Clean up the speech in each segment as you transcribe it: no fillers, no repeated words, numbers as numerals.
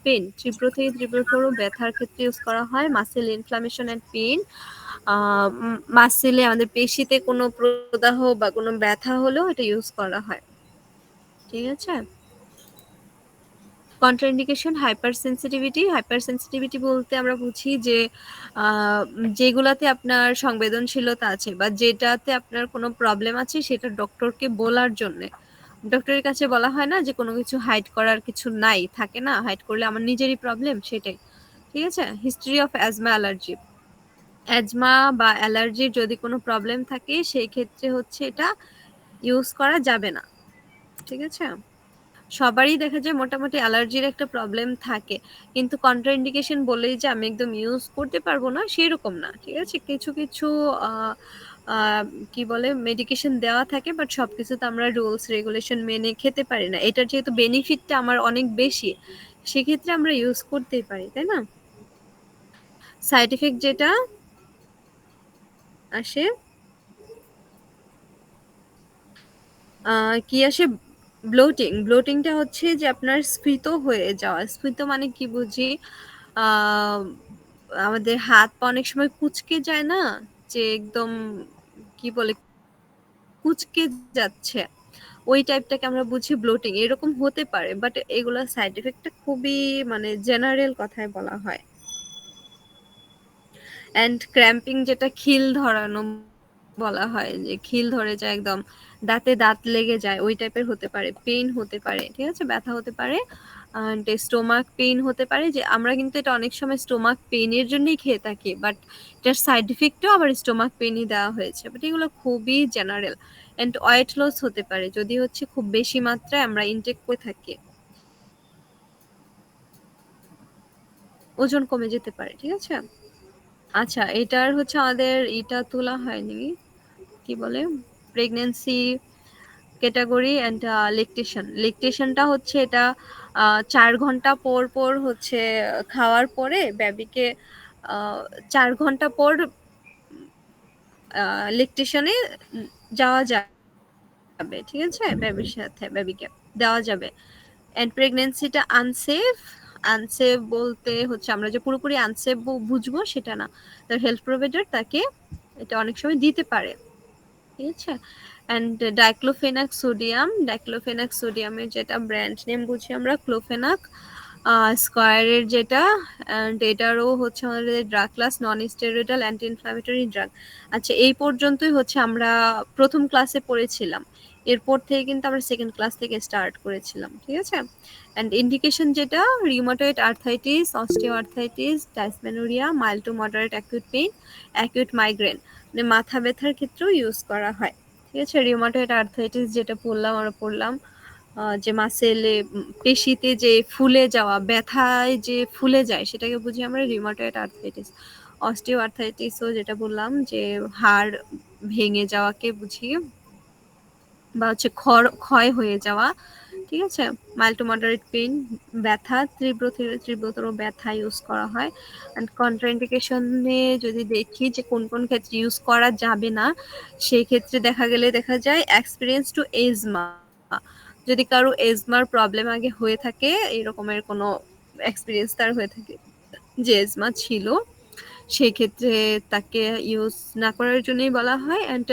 Pain, তীব্র থেকে তীব্রতর ব্যথার ক্ষেত্রে ইউজ করা হয়। মাসেল ইনফ্লামেশন অ্যান্ড পেইন, মাসেলে আমাদের পেশিতে কোনো প্রদাহ বা কোনো ব্যথা হলেও এটা ইউজ করা হয়। ঠিক আছে। কন্ট্রাইন্ডিকেশন হাইপার সেন্সিটিভিটি বলতে আমরা বুঝি যে যেগুলাতে আপনার সংবেদনশীলতা আছে বা যেটাতে আপনার কোনো প্রবলেম আছে সেটা ডক্টরকে বলার জন্যে। ডক্টরের কাছে বলা হয় না যে কোনো কিছু হাইড করার কিছু নাই, থাকে না, হাইড করলে আমার নিজেরই প্রবলেম, সেটাই। ঠিক আছে। History of asthma allergy, asthma বা অ্যালার্জির যদি কোনো প্রবলেম থাকে সেই ক্ষেত্রে হচ্ছে এটা ইউজ করা যাবে না। ঠিক আছে। সবারই দেখা যায় মোটামুটি অ্যালার্জির একটা প্রবলেম থাকে, কিন্তু কন্ট্রাইন্ডিকেশন বলেই যে আমি একদম ইউজ করতে পারবো না সেরকম না। ঠিক আছে। কিছু কিছু কি বলে মেডিকেশন দেওয়া থাকে, বাট সবকিছু তো আমরা রুলস রেগুলেশন মেনে খেতে পারি না। এটার যেহেতু বেনিফিটটা আমার অনেক বেশি, সেক্ষেত্রে আমরা ইউজ করতেই পারি, তাই না। সাইড এফেক্ট যেটা আসে, কি আসে, ব্লোটিংটা হচ্ছে যে আপনার স্ফীত হয়ে যাওয়া। স্ফীত মানে কি বুঝি, আমাদের হাত পা অনেক সময় কুঁচকে যায় না, যে একদম কি বলে কুঁচকে যাচ্ছে, ওই টাইপটাকে আমরা বুঝি ব্লোটিং। এরকম হতে পারে, বাট এগুলা সাইড এফেক্টটা খুবই মানে জেনারেল কথায় বলা হয়। অ্যান্ড ক্র্যাম্পিং যেটা খিল ধরানো বলা হয়, যে খিল ধরে যায় একদম, দাঁতে দাঁত লেগে যায়, ওই টাইপের হতে পারে। পেইন হতে পারে, ঠিক আছে, ব্যথা হতে পারে। অ্যান্ড স্টোমাক পেইন হতে পারে, যে আমরা কিন্তু এটা অনেক সময় স্টোমাক পেইনের জন্যই খেয়ে থাকি, বাট এটার সাইড ইফেক্টও আবার স্টোমাক পেইনই দেওয়া হয়েছে, বাট এগুলো খুবই জেনারেল। অ্যান্ড ওয়েট লস হতে পারে যদি হচ্ছে খুব বেশি মাত্রায় আমরা ইনটেক করে থাকি, ওজন কমে যেতে পারে। ঠিক আছে। আচ্ছা, এটার হচ্ছে আমাদের এটা তোলা হয়নি, কি বলে, প্রেগন্যান্সি ক্যাটাগরি অ্যান্ড লেকটেশনটা হচ্ছে এটা 4 ঘন্টা পর পর হচ্ছে খাওয়ার পরে বেবিকে 4 ঘন্টা পর লেকটেশনে যাওয়া যাবে। ঠিক আছে। বেবির সাথে বেবিকে দেওয়া যাবে। অ্যান্ড প্রেগন্যান্সিটা আনসেফ বলতে হচ্ছে আমরা যে পুরোপুরি আনসেফ বুঝবো সেটা না, তার হেলথ প্রোভাইডার তাকে এটা অনেক সময় দিতে পারে। ঠিক আছে। অ্যান্ড ডাইক্লোফেনাক সোডিয়ামের যেটা ব্র্যান্ড নেম বুঝি আমরা ক্লোফেনাক স্কয়ারের যেটা, অ্যান্ড এটারও হচ্ছে আমাদের ড্রাগ ক্লাস নন স্টেরয়েডাল অ্যান্টি ইনফ্লামেটরি ড্রাগ। আচ্ছা, এই পর্যন্তই হচ্ছে আমরা প্রথম ক্লাসে পড়েছিলাম, এরপর থেকে কিন্তু আমরা সেকেন্ড ক্লাস থেকে স্টার্ট করেছিলাম। ঠিক আছে। অ্যান্ড ইন্ডিকেশন যেটা rheumatoid arthritis, osteoarthritis, dysmenorrhoea, mild to moderate acute pain, acute migraine, মানে মাথা ব্যথার ক্ষেত্রেও ইউজ করা হয়। ঠিক আছে। রিউমাটয়েড আর্থ্রাইটিস যেটা পড়লাম যে মাসেলে পেশিতে যে ফুলে যাওয়া, ব্যথায় যে ফুলে যায় সেটাকে বুঝি আমরা রিউমাটয়েড আর্থ্রাইটিস। অস্টিও আর্থ্রাইটিসও যেটা বললাম যে হাড় ভেঙে যাওয়াকে বুঝি, বা হচ্ছে ক্ষয় হয়ে যাওয়া। ঠিক আছে। মাইল্ড টু মডারেট পেইন, ব্যথা, তীব্র থেকে তীব্রতর ব্যথা ইউজ করা হয়। অ্যান্ড কন্ট্রাইন্ডিকেশনে যদি দেখি যে কোন কোন ক্ষেত্রে ইউজ করা যাবে না, সেই ক্ষেত্রে দেখা যায় এক্সপিরিয়েন্স টু এজমা, যদি কারো এজমার প্রবলেম আগে হয়ে থাকে, এরকমের কোনো এক্সপিরিয়েন্স তার হয়ে থাকে যে এজমা ছিল, সেই ক্ষেত্রে তাকে ইউজ না করার জন্যই বলা হয়। অ্যান্ড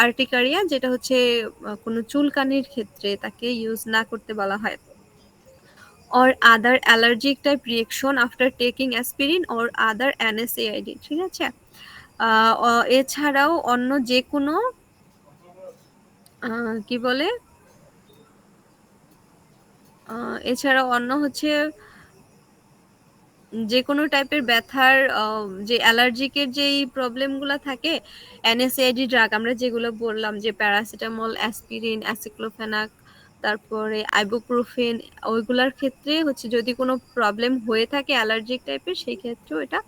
আর্টিকারিয়া যেটা হচ্ছে কোনো চুলকানির ক্ষেত্রে তাকে ইউজ না করতে বলা হয়। or other allergic type reaction after taking aspirin or other NSAID। ঠিক আছে। এছাড়াও অন্য যে কোনো কি বলে, এছাড়াও অন্য হচ্ছে যে কোনো টাইপের ব্যথার যে অ্যালার্জিকের যেই প্রবলেমগুলো থাকে, এনএসএআইডি ড্রাগ আমরা যেগুলো বললাম, যে প্যারাসিটামল, অ্যাসপিরিন, অ্যাসিক্লোফেনাক, তারপরে আইবুপ্রোফেন, ওইগুলোর ক্ষেত্রে হচ্ছে যদি কোনো প্রবলেম হয়ে থাকে অ্যালার্জিক টাইপের, সেই ক্ষেত্রেও এটা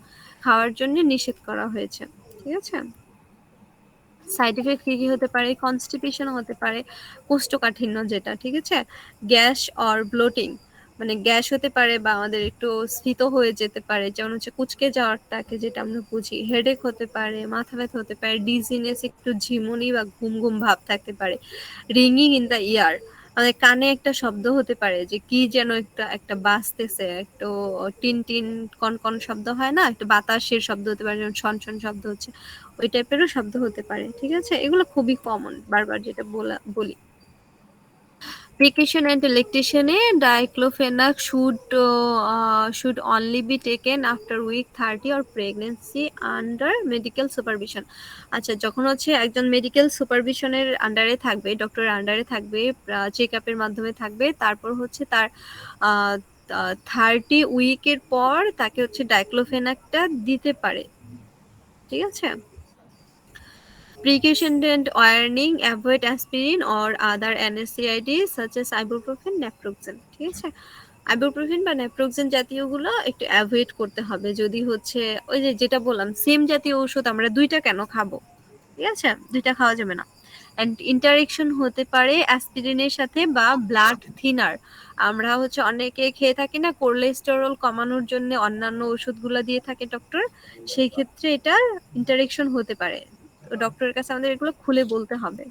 খাওয়ার জন্য নিষেধ করা হয়েছে। ঠিক আছে। সাইড এফেক্ট কি কি হতে পারে, কনস্টিপেশন হতে পারে, কোষ্ঠকাঠিন্য যেটা, ঠিক আছে, গ্যাস অর ব্লোটিং, মানে গ্যাস হতে পারে বা আমাদের একটু স্ফীত হয়ে যেতে পারে, যেমন হচ্ছে কুচকে যাওয়ারটাকে যেটা আমরা বুঝি, হেডেক হতে পারে, মাথা ব্যথা হতে পারে, ডিজিনেস, একটু ঝিমুনি বা ঘুম ঘুম ভাব থাকতে পারে, রিঙ্গিং ইন দ্য ইয়ার, আমাদের কানে একটা শব্দ হতে পারে যে কি যেন একটা বাজতেছে, একটু টিন টিন কনকন শব্দ হয় না, একটু বাতাসের শব্দ হতে পারে, যেমন ছন ছন শব্দ হচ্ছে, ওই টাইপেরও শব্দ হতে পারে। ঠিক আছে, এগুলো খুবই কমন, বারবার যেটা বলি। Vacation and lactation A diclofenac should only be taken after week 30 or pregnancy under medical supervision. আচ্ছা, যখন হচ্ছে একজন মেডিকেল সুপারভিশনের আন্ডারে থাকবে, ডক্টরের আন্ডারে থাকবে, চেক আপের মাধ্যমে থাকবে, তারপর হচ্ছে তার 30 উইকের পর তাকে হচ্ছে ডাইক্লোফেনাকটা দিতে পারে। ঠিক আছে। Precaution and warning: avoid aspirin or other NSAIDs such as ibuprofen, naproxen. ঠিক আছে, আইবুপ্রোফেন বা নেপ্রোক্সেন জাতীয়গুলো একটু অ্যাভয়েড করতে হবে। যদি হচ্ছে ওই যে যেটা বললাম, সেম জাতীয় ওষুধ আমরা দুইটা কেন খাবো, ঠিক আছে, দুইটা খাওয়া যাবে না। অ্যান্ড ইন্টারেকশন হতে পারে অ্যাসপিরিনের সাথে বা ব্লাড থিনার। আমরা হচ্ছে অনেকে খেয়ে থাকি না, কোলেস্টেরল কমানোর জন্য অন্যান্য ওষুধগুলো দিয়ে থাকে ডক্টর, সেই ক্ষেত্রে এটার ইন্টারেকশন হতে পারে। তো ডক্টরের কাছে আমাদের এগুলো খুলে বলতে হবে।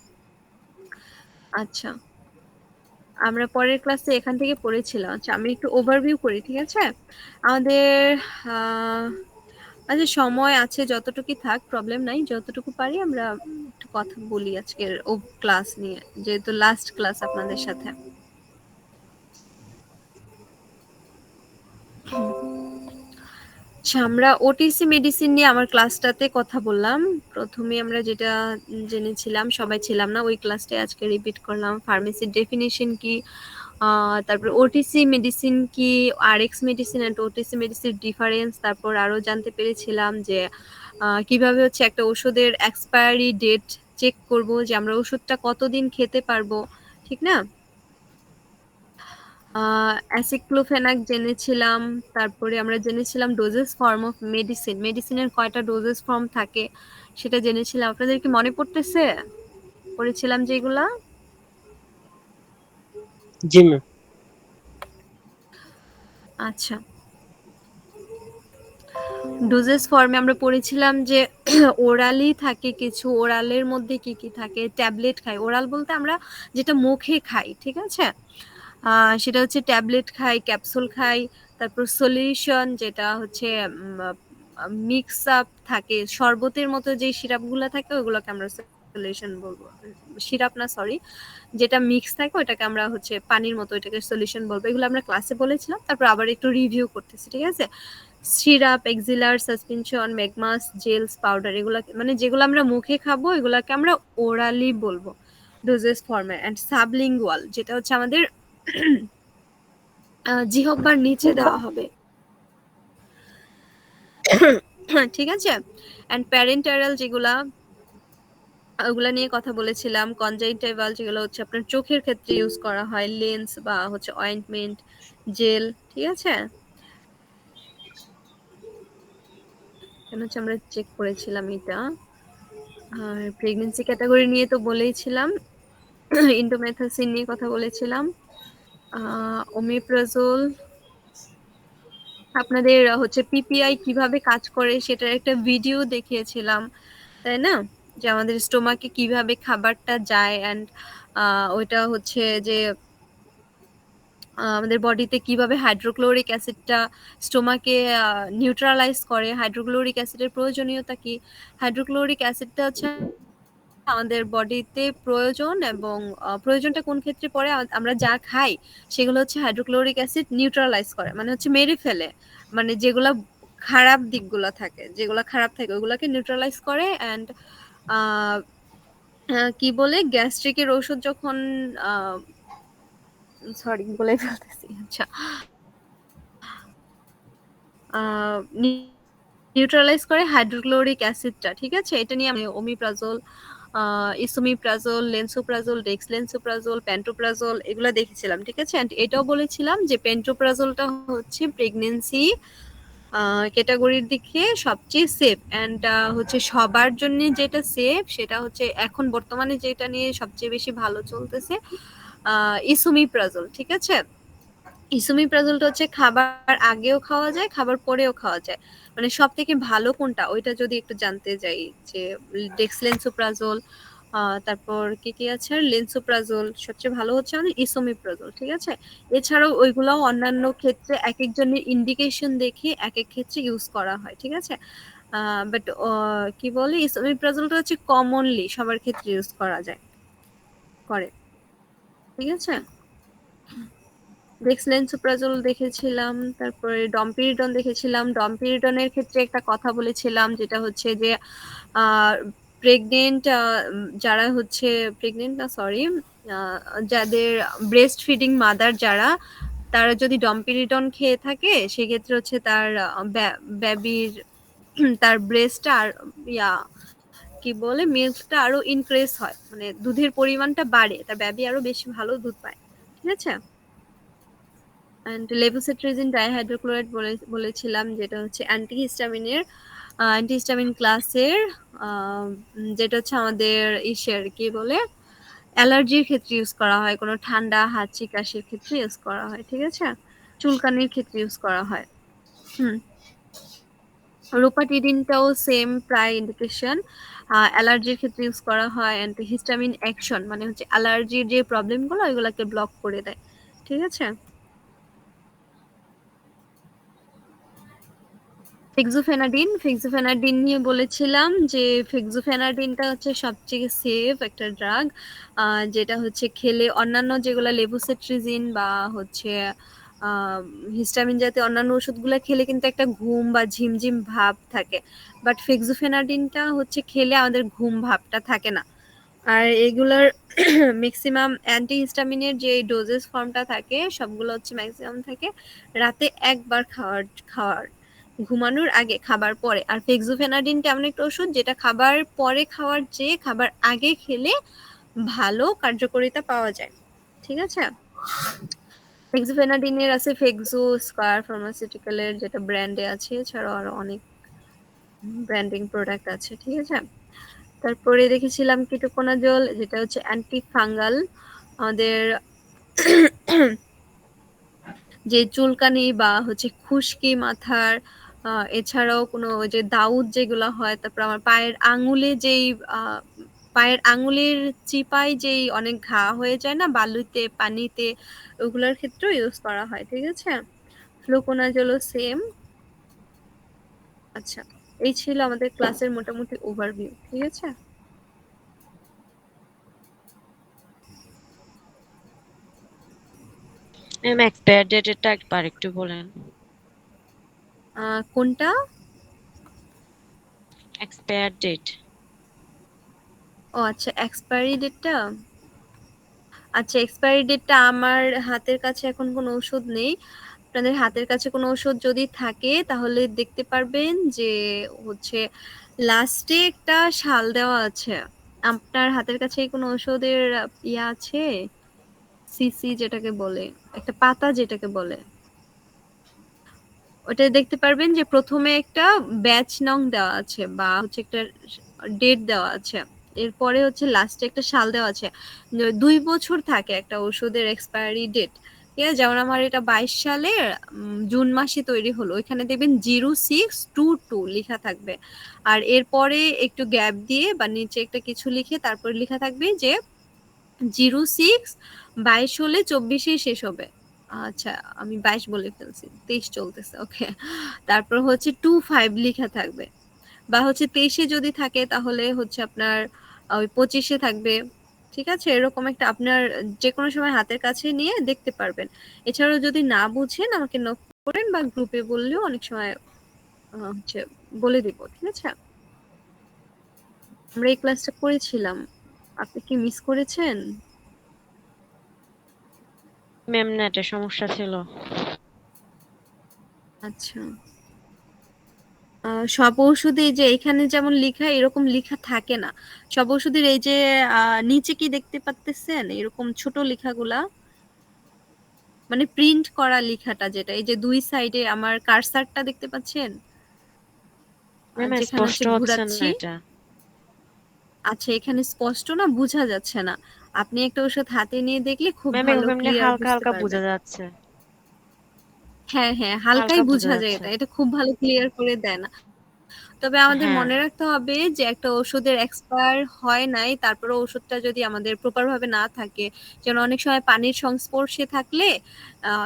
আচ্ছা, আমরা পরের ক্লাসে এখান থেকে পড়েছিলাম। আচ্ছা, আমি একটু ওভারভিউ করি। ঠিক আছে, আমাদের আচ্ছা সময় আছে যতটুকু থাক, প্রবলেম নাই, যতটুকু পারি আমরা একটু কথা বলি আজকের ও ক্লাস নিয়ে, যেহেতু লাস্ট ক্লাস আপনাদের সাথে। আচ্ছা, আমরা ওটিসি মেডিসিন নিয়ে আমার ক্লাসটাতে কথা বললাম। প্রথমে আমরা যেটা জেনেছিলাম, সবাই ছিলাম না ওই ক্লাসটাই, আজকে রিপিট করলাম। ফার্মেসির ডেফিনিশন কি, তারপর ওটিসি মেডিসিন কি, RX medicine and OTC medicine difference. তারপর আরও জানতে পেরেছিলাম যে কিভাবে হচ্ছে একটা ওষুধের এক্সপায়ারি ডেট চেক করব, যে আমরা ওষুধটা কতদিন খেতে পারবো, ঠিক না। অ্যাসিক্লোফেনাক জেনেছিলাম। তারপরে আমরা জেনেছিলাম ডোজেস ফর্ম অফ মেডিসিন, মেডিসিনের কয়টা ডোজেস ফর্ম থাকে সেটা জেনেছিলাম। আপনাদের কি মনে পড়তেছে পড়েছিলাম যেগুলা? জি ম্যাম। আচ্ছা, ডোজেস ফর্মে আমরা পড়েছিলাম যে ওরালি থাকে কিছু, ওরালের মধ্যে কি কি থাকে, ট্যাবলেট খাই। ওরাল বলতে আমরা যেটা মুখে খাই, ঠিক আছে, সেটা হচ্ছে ট্যাবলেট খাই, ক্যাপসুল খাই। তারপর সলিউশন, যেটা হচ্ছে মিক্স আপ থাকে, শরবতের মতো যে সিরাপগুলো থাকে ওইগুলোকে আমরা সলিউশন বলবো। সিরাপ না, সরি, যেটা মিক্স থাকে ওইটাকে আমরা হচ্ছে পানির মতো, ওইটাকে সলিউশন বলবো। এগুলো আমরা ক্লাসে বলেছিলাম, তারপর আবার একটু রিভিউ করতেছি। ঠিক আছে, সিরাপ, এক্সিলার, সাসপেনশন, ম্যাগমাস, জেলস, পাউডার, এগুলা মানে যেগুলো আমরা মুখে খাবো এগুলাকে আমরা ওরালি বলবো ডোজেস ফর্মে। অ্যান্ড সাবলিঙ্গুয়াল, যেটা হচ্ছে আমাদের জিহ্বার নিচে দেওয়া হবে। ঠিক আছে, অ্যান্ড প্যারেন্টারাল, যেগুলা ওগুলা নিয়ে কথা বলেছিলাম। কনজাইন্টাইভাল, যেগুলো হচ্ছে আপনার চোখের ক্ষেত্রে ইউজ করা হয়, লেন্স বা হচ্ছে অয়েন্টমেন্ট, জেল। ঠিক আছে, কেন হচ্ছে আমরা চেক করেছিলাম এটা। আর প্রেগনেন্সি ক্যাটাগরি নিয়ে তো বলেইছিলাম, ইন্ডোমেথাসিন নিয়ে কথা বলেছিলাম, ওমিপ্রাজোল। আপনাদের হচ্ছে পিপিআই কিভাবে কাজ করে সেটার একটা ভিডিও দেখিয়েছিলাম, তাই না, যে আমাদের স্টোমাকে কিভাবে খাবারটা যায়, অ্যান্ড ওইটা হচ্ছে যে আমাদের বডিতে কিভাবে হাইড্রোক্লোরিক অ্যাসিডটা স্টোমাকে নিউট্রালাইজ করে, হাইড্রোক্লোরিক অ্যাসিডের প্রয়োজনীয়তা কি। হাইড্রোক্লোরিক অ্যাসিডটা হচ্ছে আমাদের বডিতে প্রয়োজন, এবং প্রয়োজনটা কোন ক্ষেত্রে পড়ে, আমরা যা খাই সেগুলো হচ্ছে হাইড্রোক্লোরিক অ্যাসিড নিউট্রালাইজ করে, মানে হচ্ছে মেরে ফেলে, মানে যেগুলা খারাপ দিকগুলো থাকে, যেগুলো খারাপ থাকে ওগুলোকে নিউট্রালাইজ করে। অ্যান্ড কি বলে, গ্যাস্ট্রিকের ওষুধ যখন সরি বলে ফেলতেছি, আচ্ছা, নিউট্রালাইজ করে হাইড্রোক্লোরিক অ্যাসিডটা। ঠিক আছে, এটা নিয়ে আমি ওমিপ্রাজোল, ইসোমিপ্রাজোল, লেন্সোপ্রাজোল, ডেক্সলেন্সোপ্রাজোল, প্যান্টোপ্রাজোল এগুলো দেখেছিলাম। ঠিক আছে, অ্যান্ড এটাও বলেছিলাম যে পেন্টোপ্রাজোলটা হচ্ছে প্রেগনেন্সি ক্যাটাগরির দিকে সবচেয়ে সেফ। অ্যান্ড হচ্ছে সবার জন্য যেটা সেফ সেটা হচ্ছে এখন বর্তমানে যেটা নিয়ে সবচেয়ে বেশি ভালো চলতেছে, ইসোমিপ্রাজোল। ঠিক আছে, ইসোমিপ্রাজোলটা হচ্ছে খাবার আগেও খাওয়া যায়, খাবার পরেও খাওয়া যায়। মানে সব থেকে ভালো কোনটা ওইটা যদি একটু জানতে যাই, যে ডেক্সলেন্সোপ্রাজোল, তারপর কি আছে? লেন্সোপ্রাজোল, সবচেয়ে ভালো হচ্ছে আমাদের ইসোমেপ্রাজোল, ঠিক আছে? এছাড়াও ওইগুলাও অন্যান্য ক্ষেত্রে একেকজনের ইন্ডিকেশন দেখে একেক ক্ষেত্রে ইউজ করা হয়, ঠিক আছে? বাট কি বলে, ইসোমেপ্রাজোলটা হচ্ছে কমনলি সবার ক্ষেত্রে ইউজ করা যায়, করে, ঠিক আছে? ডেক্সলেন্সোপ্রাজোল দেখেছিলাম, তারপরে ডম্পিরিডন দেখেছিলাম। ডম্পিরিডনের ক্ষেত্রে একটা কথা বলেছিলাম, যেটা হচ্ছে যে প্রেগনেন্ট, যারা হচ্ছে প্রেগনেন্ট না, সরি, যাদের ব্রেস্ট ফিডিং মাদার যারা, তারা যদি ডম্পিরিডন খেয়ে থাকে সেক্ষেত্রে হচ্ছে তার বেবির তার ব্রেস্টটা আর ইয়া কি বলে মিল্কটা আরো ইনক্রিজ হয়, মানে দুধের পরিমাণটা বাড়ে, তার বেবি আরো বেশি ভালো দুধ পায়, ঠিক আছে? অ্যান্ড লেভোসিট্রিজিন ডাইহাইড্রোক্লোরাইড বলেছিলাম, যেটা হচ্ছে অ্যান্টিহিস্টামিনের, অ্যান্টিহিস্টামিন ক্লাসের, যেটা হচ্ছে আমাদের ইসের কি বলে, অ্যালার্জির ক্ষেত্রে ইউজ করা হয়, কোনো ঠান্ডা হাঁচি কাশির ক্ষেত্রে ইউজ করা হয়, ঠিক আছে? চুলকানির ক্ষেত্রে ইউজ করা হয়। হুম। রোপাটিডিনটাও সেম প্রায় ইন্ডিকেশন, অ্যালার্জির ক্ষেত্রে ইউজ করা হয়। অ্যান্টিহিস্টামিন অ্যাকশন মানে হচ্ছে অ্যালার্জির যে প্রবলেমগুলো ওইগুলোকে ব্লক করে দেয়, ঠিক আছে? ফেক্সোফেনাডিন নিয়ে বলেছিলাম যে ফেক্সোফেনাডিনটা হচ্ছে সবচেয়ে সেফ একটা ড্রাগ, যেটা হচ্ছে খেলে অন্যান্য যেগুলো লেভোসিট্রিজিন বা হচ্ছে হিস্টামিন জাতীয় অন্যান্য ওষুধগুলো খেলে কিন্তু একটা ঘুম বা ঝিমঝিম ভাব থাকে, বাট ফেক্সোফেনাডিনটা হচ্ছে খেলে আমাদের ঘুম ভাবটা থাকে না। আর এগুলার ম্যাক্সিমাম অ্যান্টিহিস্টামিনের যে ডোজেস ফর্মটা থাকে সবগুলো হচ্ছে ম্যাক্সিমাম থাকে রাতে একবার খাওয়ার খাওয়ার ঘুমানোর আগে, খাবার পরে। আর ফেক্সোফেনাডিনটা এমন একটা ওষুধ যেটা খাবার পরে খাওয়ার চেয়ে খাবার আগে খেলে ভালো কার্যকারিতা পাওয়া যায়, ঠিক আছে? ফেক্সোফেনাডিনের আছে ফেক্সো, স্কয়ার ফার্মাসিউটিক্যালের যেটা ব্র্যান্ডে আছে, এছাড়াও আরো অনেক ব্র্যান্ডিং প্রোডাক্ট আছে, ঠিক আছে? তারপরে দেখেছিলাম কিটোকোনাজল, যেটা হচ্ছে অ্যান্টি ফাঙ্গাল, আমাদের যে চুলকানি বা হচ্ছে খুশকি মাথার, এছাড়াও কোনো ওই যে দাউদ যেগুলো হয়, তারপর আমার পায়ের আঙুলে যেই পায়ের আঙুলের চিপায় যেই অনেক ঘা হয়ে যায় না বালুতে পানিতে, ওগুলোর ক্ষেত্রেও ইউজ করা হয়, ঠিক আছে? ফ্লুকোনাজলও সেম। আচ্ছা, এই ছিল আমাদের ক্লাসের মোটামুটি ওভারভিউ, ঠিক আছে? ম্যাম এক্সপায়ার ডেটেরটা একবার একটু বলেন। কোনটা? Expire date. ও আচ্ছা, এক্সপায়ারি ডেটটা। আচ্ছা, এক্সপায়ারি ডেটটা আমার হাতের কাছে এখন কোনো ওষুধ নেই। আপনাদের হাতের কাছে কোনো ওষুধ যদি থাকে তাহলে দেখতে পারবেন যে হচ্ছে লাস্টে একটা সাল দেওয়া আছে। আপনার হাতের কাছে কোনো ওষুধের ইয়া আছে? সিসি যেটাকে বলে, একটা পাতা যেটাকে বলে। ওটা দেখতে পারবেন যে প্রথমে একটা ব্যাচ নং দেওয়া আছে বা হচ্ছে একটা ডেট দেওয়া আছে, এরপরে হচ্ছে লাস্টে একটা সাল দেওয়া আছে। 2 বছর থাকে একটা ওষুধের এক্সপায়ারি ডেট, ঠিক আছে? যেমন আমার এটা 22 সালের জুন মাসে তৈরি হলো, ওইখানে দেখবেন 0622 লেখা থাকবে। আর এরপরে একটু গ্যাপ দিয়ে বা নিচে একটা কিছু লিখে তারপর লেখা থাকবে যে 06 22 হলে 24 শেষ হবে। আচ্ছা, আমি 22 বলে ফেলছি, 23 চলতেছে, ওকে। তারপর হচ্ছে 25 লেখা থাকবে, বা হচ্ছে 23 যদি থাকে তাহলে হচ্ছে আপনার ওই 25 থাকবে, ঠিক আছে? এরকম একটা আপনার যে কোনো সময় হাতের কাছে নিয়ে দেখতে পারবেন। এছাড়াও যদি না বুঝেন আমাকে নক করেন বা গ্রুপে বললেও অনেক সময় হচ্ছে বলে দিব, ঠিক আছে? আমরা এই ক্লাসটা করেছিলাম, আপনি কি মিস করেছেন? ম্যাম নেটের সমস্যা ছিল। আচ্ছা, সব ওষুধে যে এখানে যেমন লিখা এরকম লিখা থাকে না। সব ওষুধের এই যে নিচে কি দেখতে পারতেছেন এরকম ছোট লেখাগুলা, মানে প্রিন্ট করা লেখাটা, যেটা এই যে 2 সাইডে আমার কার্সারটা দেখতে পাচ্ছেন? ম্যাম যেখানে স্পষ্ট হচ্ছে হচ্ছে না ঘুরাচ্ছি। এটা। আচ্ছা, এখানে স্পষ্ট না, বোঝা যাচ্ছে না। আপনি একটা ওষুধ হাতে নিয়ে দেখলে খুব ম্যাম ভালো এমনি ক্লিয়ার হালকা বুঝতে হালকা বোঝা পারবেন। যাচ্ছে। হ্যাঁ, হ্যাঁ, হালকাই হালকা বোঝা বুঝা যায় যাচ্ছে। এটা। এটা খুব ভালো ক্লিয়ার করে দেয় না। তবে আমাদের হ্যাঁ। মনে রাখতে হবে যে একটা ওষুধের এক্সপায়ার হয় নাই, তারপরেও ওষুধটা যদি আমাদের প্রপার ভাবে না থাকে, যেমন অনেক সময় পানির সংস্পর্শে থাকলে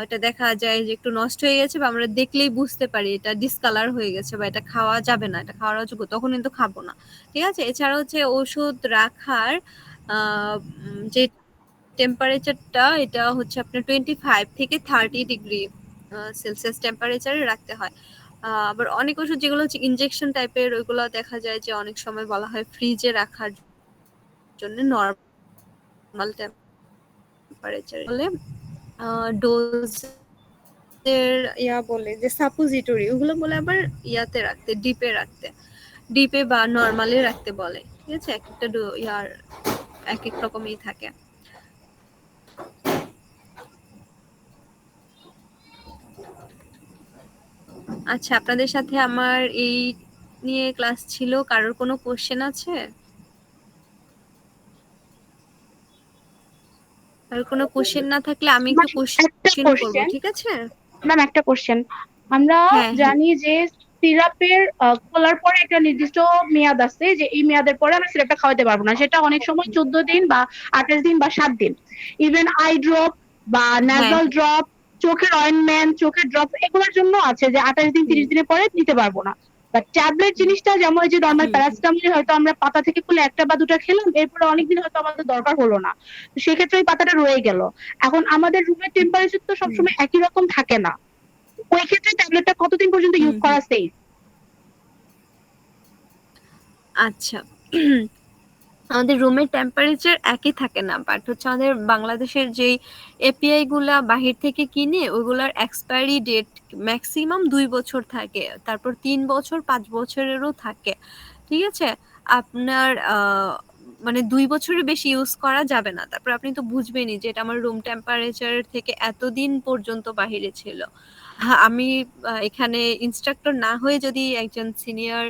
এটা দেখা যায় যে একটু নষ্ট হয়ে গেছে, বা আমরা দেখলেই বুঝতে পারি এটা ডিসকালার হয়ে গেছে বা এটা খাওয়া যাবে না, এটা খাওয়ার অযোগ্য, তখন কিন্তু খাবো না। ঠিক আছে? এছাড়া হচ্ছে ওষুধ রাখার যে টেম্পারেচারটা, এটা হচ্ছে আপনার 25 থেকে 30 ডিগ্রি সেলসিয়াস টেম্পারেচারে রাখতে হয়। আবার অনেক ওষুধ যেগুলো হচ্ছে ইনজেকশন টাইপের, ওইগুলো দেখা যায় যে অনেক সময় বলা হয় ফ্রিজে রাখার জন্য নরমাল টেম্পারেচারে। বলে ডোজ এর বলে যে সাপোজিটরি, ওগুলো বলে আবার ইয়াতে রাখতে, ডিপে রাখতে, ডিপে বা নরমালে রাখতে বলে। ঠিক আছে? এক একটা এক এক রকমই থাকে। আচ্ছা, আপনাদের সাথে আমার এই নিয়ে ক্লাস ছিল। কারোর কোনো কোশ্চেন আছে? আর কোনো কোশ্চেন না থাকলে আমি একটু একটা কোশ্চেন করব, কোশ্চেন ঠিক আছে? ম্যাম, একটা কোশ্চেন। আমরা হ্যাঁ, হ্যাঁ। জানি যে সিরাপের খোলার পরে একটা নির্দিষ্ট মেয়াদ আছে, যে এই মেয়াদের পরে আমরা সিরাপটা খাওয়াতে পারবো না। সেটা অনেক সময় 14 দিন বা 28 দিন বা 7 দিন। ইভেন আই ড্রপ বা হ্যাঁ, নাজাল হ্যাঁ। ড্রপ, চোখের অয়েন্টমেন্ট, চোখের ড্রপ, এগুলোর জন্য আছে যে 28 দিন হুম, 30 দিনের পরে দিতে পারবো না। বাট ট্যাবলেট হুম, জিনিসটা যেমন ওই যে নর্মাল হুম, হুম, প্যারাসিটামল হয়তো আমরা পাতা থেকে খুলে একটা বা দুটা খেলাম, এরপরে অনেকদিন হয়তো আমাদের দরকার হলো না, তো সেক্ষেত্রে ওই পাতাটা রয়ে গেল। এখন আমাদের রুমের টেম্পারেচার তো হুম, সবসময় একই রকম থাকে না, ওই ক্ষেত্রে ট্যাবলেটটা কতদিন পর্যন্ত হুম, ইউজ হুম। করা সেফ? আচ্ছা। আমাদের রুমের টেম্পারেচার একই থাকে না, বাট হচ্ছে আমাদের বাংলাদেশের যেই এপিআই গুলা বাহির থেকে কিনে, ওইগুলার এক্সপায়ারি ডেট ম্যাক্সিমাম 2 বছর থাকে, তারপর 3 বছর 5 বছরেরও থাকে। ঠিক আছে? আপনার মানে 2 বছরের বেশি ইউজ করা যাবে না। তারপর আপনি তো বুঝবেনই যে এটা আমার রুম টেম্পারেচার থেকে এতদিন পর্যন্ত বাহিরে ছিল। হ্যাঁ, আমি এখানে ইনস্ট্রাক্টর না হয়ে যদি একজন সিনিয়র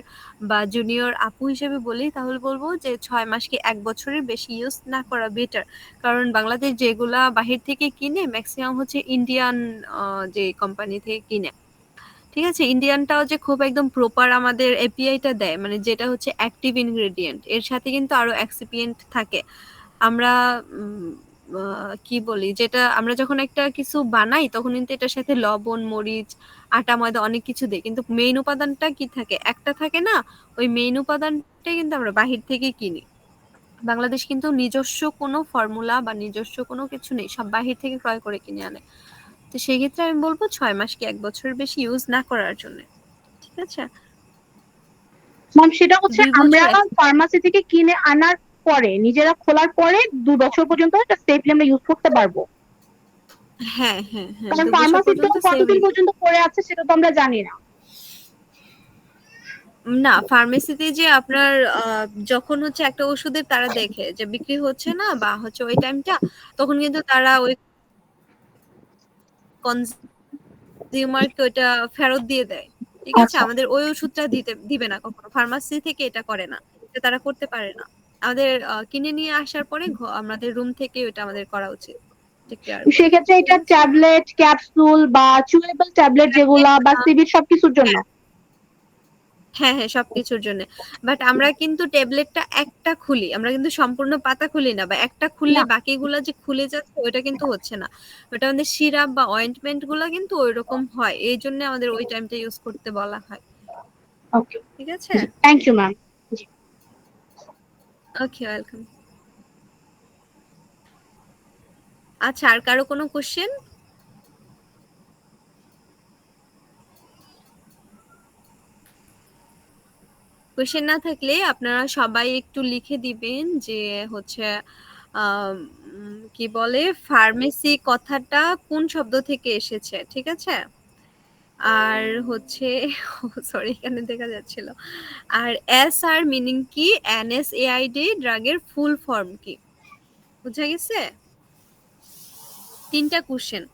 বা জুনিয়র আপু হিসেবে বলি, তাহলে বলবো যে 6 মাস কি 1 বছরের বেশি ইউজ না করা বেটার। কারণ বাংলাদেশ যেগুলা বাহির থেকে কিনে ম্যাক্সিমাম হচ্ছে ইন্ডিয়ান যে কোম্পানি থেকে কিনে। ঠিক আছে? ইন্ডিয়ানটাও যে খুব একদম প্রপার আমাদের এপিআইটা দেয়, মানে যেটা হচ্ছে অ্যাক্টিভ ইনগ্রেডিয়েন্ট, এর সাথে কিন্তু আরো এক্সিপিয়েন্ট থাকে। আমরা কি বলি, যেটা আমরা যখন একটা কিছু বানাই তখন কিন্তু এটার সাথে লবণ, মরিচ, আটা, ময়দা অনেক কিছু দেই, কিন্তু মেইন উপাদানটা কি থাকে? একটা থাকে না? ওই মেইন উপাদানটাই কিন্তু আমরা বাহির থেকে কিনি। বাংলাদেশ কিন্তু নিজস্ব কোনো ফর্মুলা বা নিজস্ব কোনো কিছু নেই, সব বাহির থেকে ক্রয় করে কিনে আনে। তো সেই ক্ষেত্রে আমি বলবো 6 মাস কি 1 বছরের বেশি ইউজ না করার জন্য। ঠিক আছে? ম্যাম, সেটা হচ্ছে দুই আমরা বছর ফার্মাসি থেকে কিনে আনার পরে, নিজেরা খোলার পরে 2 বছর পর্যন্ত এটা সেফলি আমরা ইউজ করতে পারবো। হ্যাঁ, হ্যাঁ, হ্যাঁ, কারণ 2 বছর ফার্মাসি তো পর্যন্ত সেভ। কতদিন পর্যন্ত পড়ে আছে সেটা তো আমরা জানি না। না, ফার্মেসিতে যে আপনার যখন হচ্ছে একটা ওষুধের তারা দেখে যে বিক্রি হচ্ছে না বা হচ্ছে ওই টাইমটা, তখন কিন্তু তারা ওই কনজিউমারকে ওইটা ফেরত দিয়ে দেয়। ঠিক আছে? আচ্ছা, আমাদের ওই ওষুধটা দিবে না কখনো। ফার্মাসি থেকে এটা করে না। এটা তারা করতে পারে না। আমাদের কিনে নিয়ে আসার পরে আমাদের রুম থেকে ওটা আমাদের করা উচিত। টেক কেয়ার করে। সেক্ষেত্রে ঠিক এটা আছে? ট্যাবলেট, ক্যাপসুল বা চুয়েবল ট্যাবলেট যেগুলা বা সিবির সবকিছুর জন্য। হ্যাঁ, হ্যাঁ, সবকিছুর জন্য। বাট আমরা কিন্তু ট্যাবলেটটা একটা খুলি। আমরা কিন্তু সম্পূর্ণ পাতা খুলি না, বা একটা খুললে না। বাকিগুলা যে খুলে যাচ্ছে ওইটা কিন্তু হচ্ছে না। ওটা আমাদের সিরাপ বা অয়েন্টমেন্ট গুলা কিন্তু ঐরকম হয়। এইজন্য আমাদের ওই টাইমটা ইউজ করতে বলা হয়। ওকে, ঠিক আছে? জি, thank you ma'am. Okay, welcome. আচ্ছা, আর কারো কোনো কোশ্চেন? কোশ্চেন না থাকলে আপনারা সবাই একটু লিখে দিবেন যে হচ্ছে কি বলে, ফার্মেসি কথাটা কোন শব্দ থেকে এসেছে। ঠিক আছে? আর হচ্ছে সরি, এখানে দেখা যাচ্ছিল। আর এস আর মিনিং কি, NSAID ড্রাগের ফুল ফর্ম কি? বুঝা গেছে? 3টা কোশ্চেন।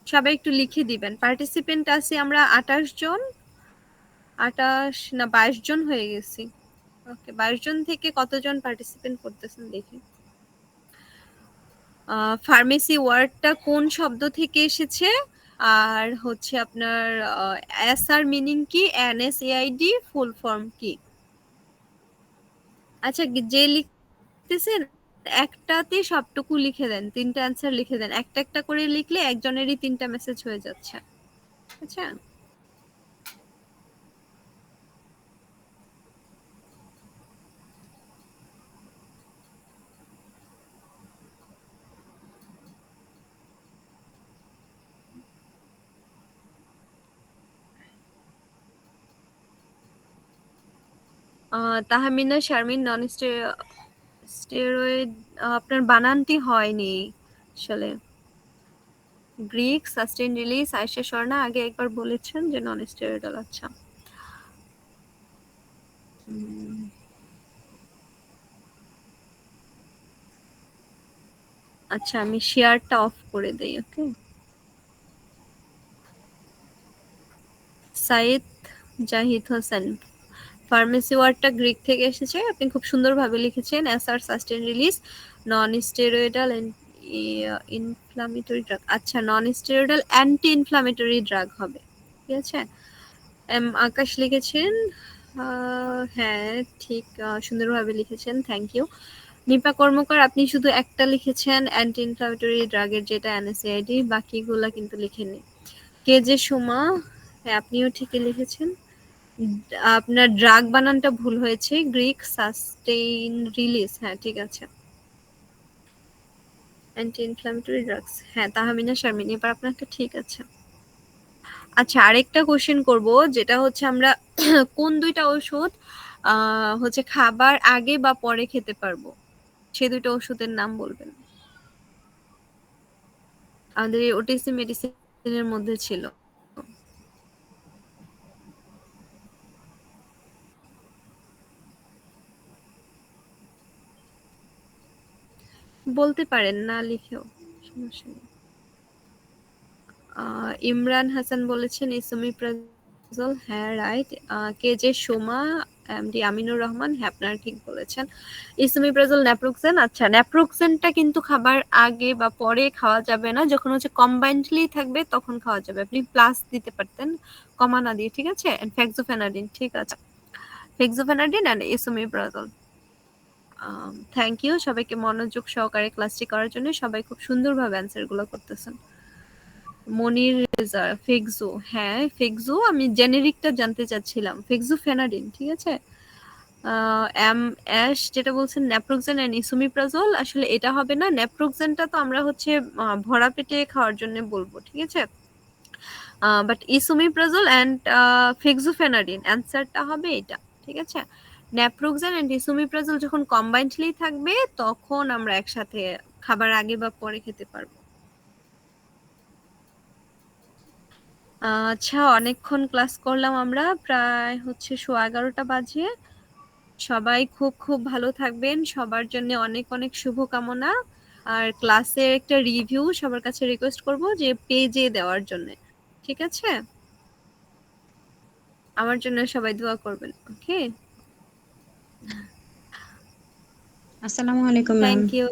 সবাই একটু লিখে দিবেন। পার্টিসিপেন্ট আছি আমরা 28 জন। 28 না 22 জন হয়ে গেছি। ওকে, 22 জন থেকে কতজন পার্টিসিপেন্ট করতেছেন দেখি। ফার্মেসি ওয়ার্ডটা কোন শব্দ থেকে এসেছে? আর হচ্ছে আপনার এসআর মিনিং কি, এনএসএআইডি ফুল ফর্ম কি? আচ্ছা, যে লিখতেছেন একটাতে সবটুকু লিখে দেন, 3টা অ্যান্সার লিখে দেন। একটা একটা করে লিখলে একজনেরই 3টা মেসেজ হয়ে যাচ্ছে। আচ্ছা, তাহমিনা শারমিন নন স্টেরয়েড, আপনার বানানটি হয়নি আসলে। Greek sustain release, Ayesha Swarna আগে একবার বলেছেন যে নন স্টেরয়েডাল। আচ্ছা, আচ্ছা আমি শেয়ারটা অফ করে দেই। ওকে, সাইদ জাহিদ হোসেন, ফার্মেসি ওয়ার্ডটা গ্রিক থেকে এসেছে, আপনি খুব সুন্দরভাবে লিখেছেন। SR sustain release, non steroidal inflammatory drug. আচ্ছা, non steroidal anti inflammatory drug হবে। ঠিক আছে, আকাশ লিখেছেন, হ্যাঁ ঠিক, সুন্দরভাবে লিখেছেন, থ্যাংক ইউ। নিপা কর্মকার, আপনি শুধু একটা লিখেছেন অ্যান্টি ইনফ্লামেটরি ড্রাগের যেটা এনএসএআইডি, বাকিগুলা কিন্তু লিখেননি। কে যে সোমা, হ্যাঁ আপনিও ঠিকই লিখেছেন। আপনার ড্রাগ বানানটা ভুল হয়েছে, গ্রিক সাস্টেইন রিলিজ, হ্যাঁ ঠিক আছে। অ্যান্টি ইনফ্লামেটরি ড্রাগস, হ্যাঁ তাহমিনা শারমিন, এবার আপনারটা ঠিক আছে। আচ্ছা, আরেকটা কোশ্চেন করব, যেটা হচ্ছে আমরা কোন 2টা ওষুধ হচ্ছে খাবার আগে বা পরে খেতে পারবো, সে 2টা ওষুধের নাম বলবেন। আমাদের এই ওটিসি মেডিসিনের মধ্যে ছিল। বলতে পারেন, না লিখেও সমস্যা নেই। ইমরান হাসান বলেছেন ইসোমিপ্রাজল, হ্যাঁ রাইট। কে যে সোমা, এমডি আমিনুর রহমান, হ্যাঁ আপনারা ঠিক বলেছেন। ইসোমিপ্রাজল ন্যাপ্রোক্সেন, আচ্ছা ন্যাপ্রোক্সেনটা কিন্তু খাবার আগে বা পরে খাওয়া যাবে না, যখন হচ্ছে কম্বাইন্ডলি থাকবে তখন খাওয়া যাবে। আপনি প্লাস দিতে পারতেন কমা না দিয়ে, ঠিক আছে। ফেক্সোফেনাডিন, ঠিক আছে, fexofenadine and esomeprazole. Thank you সবাইকে মনোযোগ সহকারে ক্লাসটি করার জন্য, সবাই খুব সুন্দরভাবে অ্যান্সারগুলো করতেছেন। মনির রেজা, ফেক্সো, হ্যাঁ ফেক্সো, আমি জেনেরিকটা জানতে চাচ্ছিলাম, ফেক্সো ফেনাডিন, ঠিক আছে। এম অ্যাশ যেটা বলছেন ন্যাপ্রোক্সেন এন্ড ইসোমিপ্রাজল, আসলে এটা হবে না। ন্যাপ্রোক্সেনটা তো আমরা হচ্ছে ভরা পেটে খাওয়ার জন্য বলবো, ঠিক আছে। বাট ইসোমিপ্রাজল এন্ড ফেক্সোফেনাডিন অ্যান্সারটা হবে এটা, ঠিক আছে। ন্যাপ্রোক্সেন এন্ড ইসোমিপ্রাজল যখন কম্বাইন্ডলি থাকবে তখন আমরা একসাথে খাবার আগে বা পরে খেতে পারবো। আচ্ছা, অনেকক্ষণ ক্লাস করলাম আমরা, প্রায় হচ্ছে 11:15 বাজে। সবাই খুব খুব ভালো থাকবেন, সবার জন্য অনেক অনেক শুভকামনা। আর ক্লাসের একটা রিভিউ সবার কাছে রিকোয়েস্ট করব যে পেজে দেওয়ার জন্য, ঠিক আছে। আমার জন্য সবাই দোয়া করবেন, ওকে। আসসালামু আলাইকুম ম্যাম। Thank you.